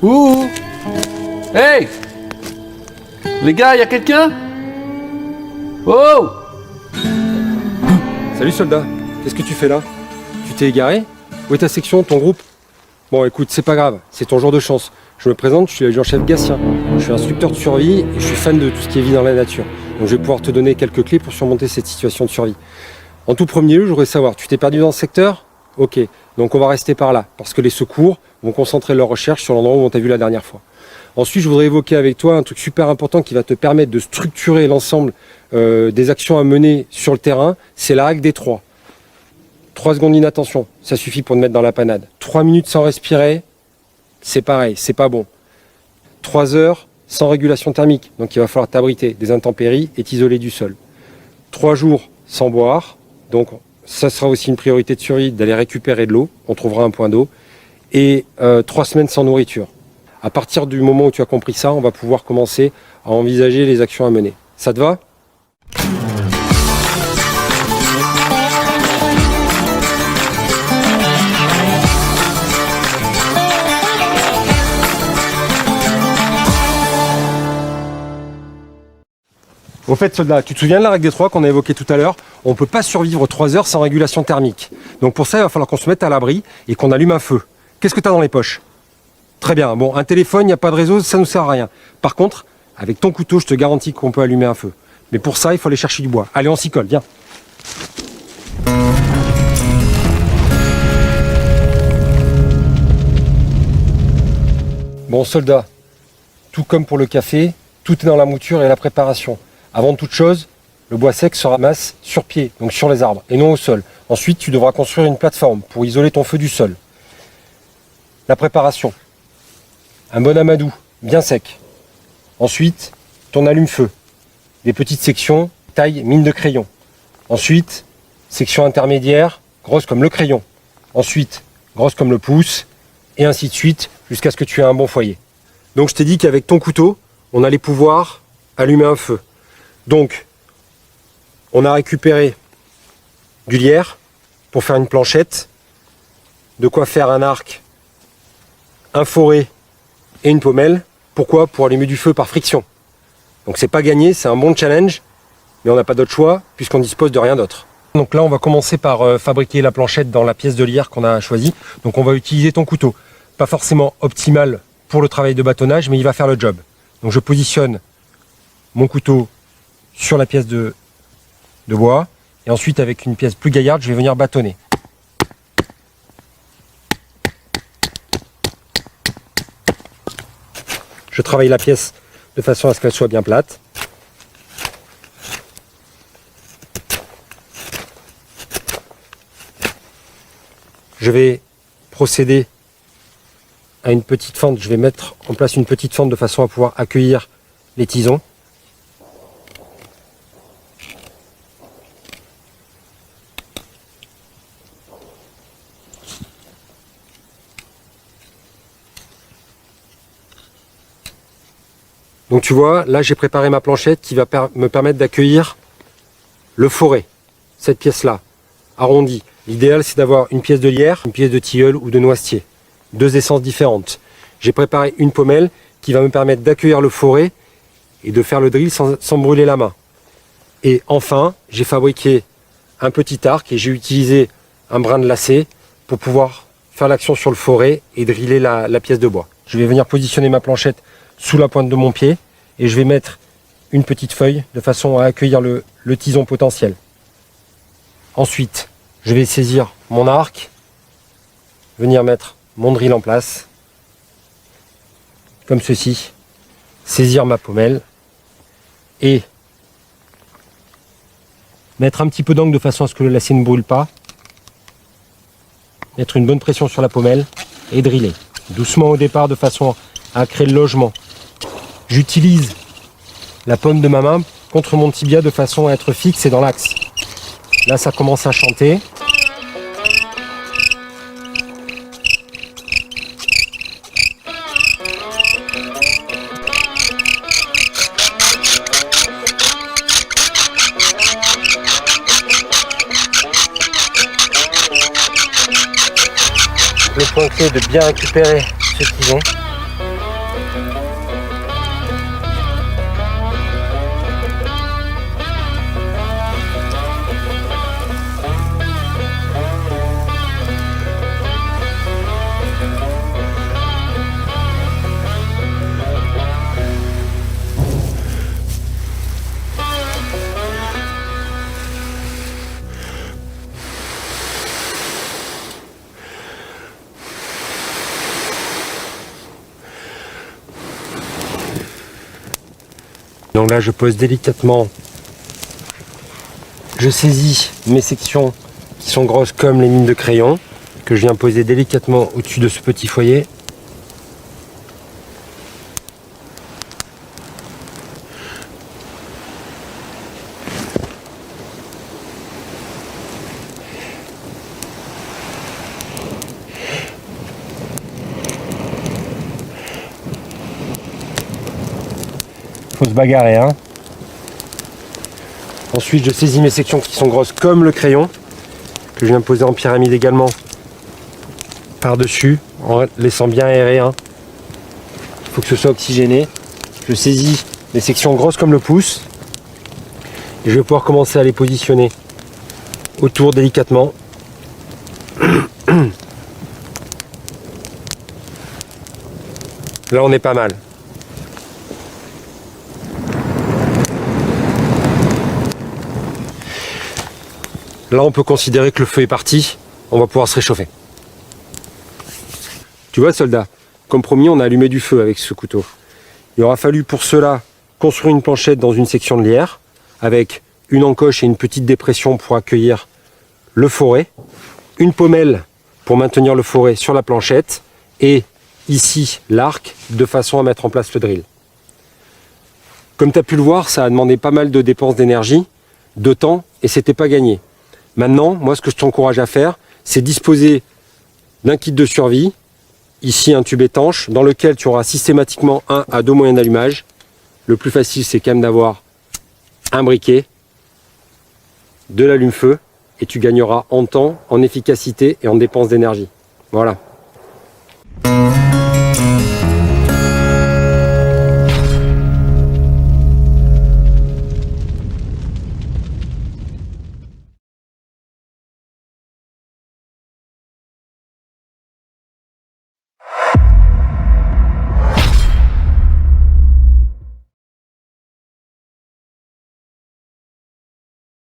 Ouh! Hey! Les gars, y a quelqu'un? Oh! Salut soldat, qu'est-ce que tu fais là? Tu t'es égaré? Où est ta section, ton groupe? Bon écoute, c'est pas grave, c'est ton jour de chance. Je me présente, je suis l'adjudant-chef Gatien. Je suis instructeur de survie et je suis fan de tout ce qui est vie dans la nature. Donc je vais pouvoir te donner quelques clés pour surmonter cette situation de survie. En tout premier lieu, je voudrais savoir, tu t'es perdu dans ce secteur? Ok, donc on va rester par là, parce que les secours vont concentrer leurs recherches sur l'endroit où on t'a vu la dernière fois. Ensuite, je voudrais évoquer avec toi un truc super important qui va te permettre de structurer l'ensemble des actions à mener sur le terrain, c'est la règle des 3. 3 secondes d'inattention, ça suffit pour te mettre dans la panade. 3 minutes sans respirer, c'est pareil, c'est pas bon. 3 heures sans régulation thermique, donc il va falloir t'abriter des intempéries et t'isoler du sol. 3 jours sans boire, donc ça sera aussi une priorité de survie d'aller récupérer de l'eau, on trouvera un point d'eau. Et 3 semaines sans nourriture. À partir du moment où tu as compris ça, on va pouvoir commencer à envisager les actions à mener. Ça te va ? Au fait, soldat, tu te souviens de la règle des 3 qu'on a évoquée tout à l'heure? On ne peut pas survivre 3 heures sans régulation thermique. Donc pour ça, il va falloir qu'on se mette à l'abri et qu'on allume un feu. Qu'est-ce que tu as dans les poches? Très bien, bon, un téléphone, il n'y a pas de réseau, ça ne nous sert à rien. Par contre, avec ton couteau, je te garantis qu'on peut allumer un feu. Mais pour ça, il faut aller chercher du bois. Allez, on s'y colle, viens. Bon, soldat, tout comme pour le café, tout est dans la mouture et la préparation. Avant toute chose, le bois sec se ramasse sur pied, donc sur les arbres, et non au sol. Ensuite, tu devras construire une plateforme pour isoler ton feu du sol. La préparation. Un bon amadou, bien sec. Ensuite, ton allume-feu. Des petites sections, taille mine de crayon. Ensuite, section intermédiaire, grosse comme le crayon. Ensuite, grosse comme le pouce, et ainsi de suite, jusqu'à ce que tu aies un bon foyer. Donc je t'ai dit qu'avec ton couteau, on allait pouvoir allumer un feu. Donc, on a récupéré du lierre pour faire une planchette, de quoi faire un arc, un foret et une pommelle. Pourquoi? Pour allumer du feu par friction. Donc c'est pas gagné, c'est un bon challenge, mais on n'a pas d'autre choix puisqu'on dispose de rien d'autre. Donc là, on va commencer par fabriquer la planchette dans la pièce de lierre qu'on a choisie. Donc on va utiliser ton couteau. Pas forcément optimal pour le travail de bâtonnage, mais il va faire le job. Donc je positionne mon couteau sur la pièce de bois, et ensuite avec une pièce plus gaillarde, je vais venir bâtonner. Je travaille la pièce de façon à ce qu'elle soit bien plate. Je vais procéder à une petite fente. Je vais mettre en place une petite fente de façon à pouvoir accueillir les tisons. Donc tu vois, là j'ai préparé ma planchette qui va me permettre d'accueillir le foret, cette pièce-là, arrondie. L'idéal c'est d'avoir une pièce de lierre, une pièce de tilleul ou de noisetier. 2 essences différentes. J'ai préparé une pommelle qui va me permettre d'accueillir le foret et de faire le drill sans brûler la main. Et enfin, j'ai fabriqué un petit arc et j'ai utilisé un brin de lacet pour pouvoir faire l'action sur le foret et driller la pièce de bois. Je vais venir positionner ma planchette sous la pointe de mon pied et je vais mettre une petite feuille de façon à accueillir le tison potentiel. Ensuite, je vais saisir mon arc, venir mettre mon drill en place, comme ceci, saisir ma pommelle et mettre un petit peu d'angle de façon à ce que le lacet ne brûle pas, mettre une bonne pression sur la pommelle et driller. Doucement au départ de façon à créer le logement. J'utilise la paume de ma main contre mon tibia de façon à être fixe et dans l'axe. Là ça commence à chanter. Le point clé est de bien récupérer ce tison Donc là, je pose délicatement. Je saisis mes sections qui sont grosses comme les mines de crayon, que je viens poser délicatement au-dessus de ce petit foyer. Faut se bagarrer, hein. Ensuite, je saisis mes sections qui sont grosses comme le crayon, que je viens poser en pyramide également par-dessus, en laissant bien aérer. Hein. Il faut que ce soit oxygéné. Je saisis les sections grosses comme le pouce et je vais pouvoir commencer à les positionner autour délicatement. Là, on est pas mal. Là, on peut considérer que le feu est parti. On va pouvoir se réchauffer. Tu vois, soldat, comme promis, on a allumé du feu avec ce couteau. Il aura fallu pour cela construire une planchette dans une section de lierre avec une encoche et une petite dépression pour accueillir le foret, une pommelle pour maintenir le foret sur la planchette et ici l'arc de façon à mettre en place le drill. Comme tu as pu le voir, ça a demandé pas mal de dépenses d'énergie, de temps et c'était pas gagné. Maintenant, moi, ce que je t'encourage à faire, c'est disposer d'un kit de survie, ici un tube étanche, dans lequel tu auras systématiquement 1 à 2 moyens d'allumage. Le plus facile, c'est quand même d'avoir un briquet, de l'allume-feu, et tu gagneras en temps, en efficacité et en dépenses d'énergie. Voilà.